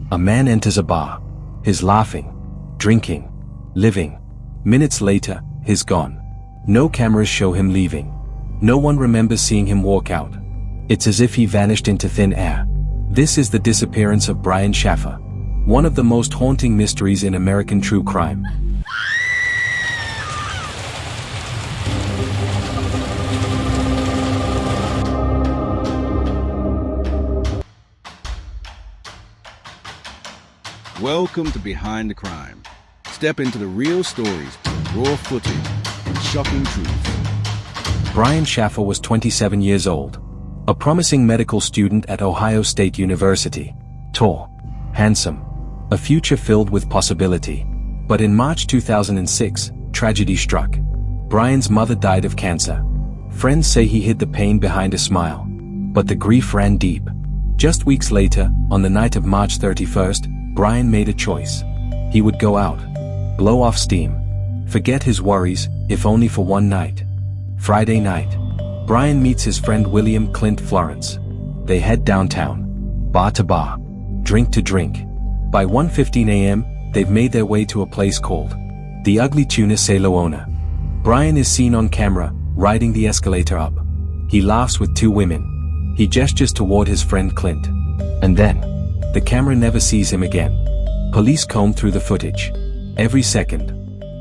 A man enters a bar. He's laughing, drinking, living. Minutes later, he's gone. No cameras show him leaving. No one remembers seeing him walk out. It's as if he vanished into thin air. This is the disappearance of Brian Shaffer, one of the most haunting mysteries in American true crime. Welcome to Behind the Crime. Step into the real stories, raw footage, and shocking truths. Brian Shaffer was 27 years old, a promising medical student at Ohio State University. Tall, handsome, a future filled with possibility. But in March 2006, tragedy struck. Brian's mother died of cancer. Friends say he hid the pain behind a smile, but the grief ran deep. Just weeks later, on the night of March 31st, Brian made a choice. He would go out, blow off steam, forget his worries, if only for one night. Friday night, Brian meets his friend William Clint Florence. They head downtown, bar to bar, drink to drink. By 1:15 a.m., they've made their way to a place called the Ugly Tuna. Brian is seen on camera, riding the escalator up. He laughs with two women. He gestures toward his friend Clint. And then, the camera never sees him again. Police comb through the footage. Every second,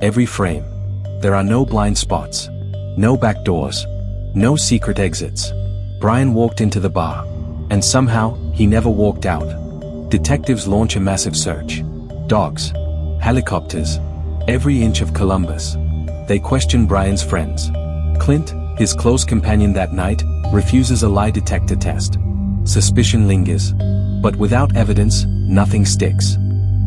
every frame. There are no blind spots, no back doors, no secret exits. Brian walked into the bar, and somehow, he never walked out. Detectives launch a massive search. Dogs, helicopters, every inch of Columbus. They question Brian's friends. Clint, his close companion that night, refuses a lie detector test. Suspicion lingers. But without evidence, nothing sticks.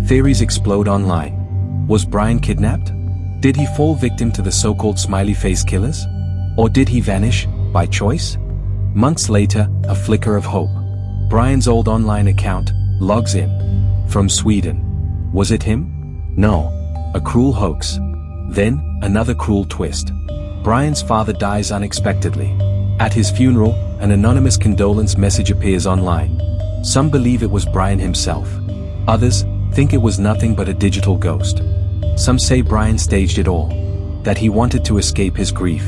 Theories explode online. Was Brian kidnapped? Did he fall victim to the so-called smiley face killers? Or did he vanish, by choice? Months later, a flicker of hope. Brian's old online account logs in. From Sweden. Was it him? No. A cruel hoax. Then, another cruel twist. Brian's father dies unexpectedly. At his funeral, an anonymous condolence message appears online. Some believe it was Brian himself. Others think it was nothing but a digital ghost. Some say Brian staged it all, that he wanted to escape his grief.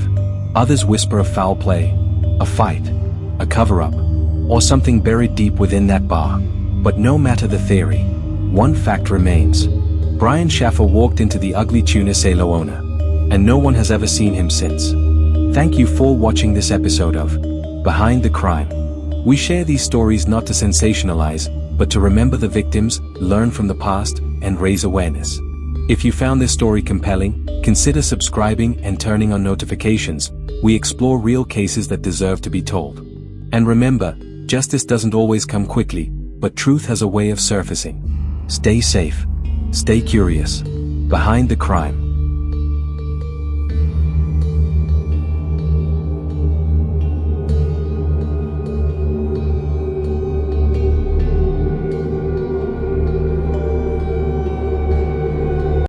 Others whisper of foul play, a fight, a cover-up, or something buried deep within that bar. But no matter the theory, one fact remains. Brian Shaffer walked into the Ugly Tuna, and no one has ever seen him since. Thank you for watching this episode of Behind the Crime. We share these stories not to sensationalize, but to remember the victims, learn from the past, and raise awareness. If you found this story compelling, consider subscribing and turning on notifications. We explore real cases that deserve to be told. And remember, justice doesn't always come quickly, but truth has a way of surfacing. Stay safe. Stay curious. Behind the Crime.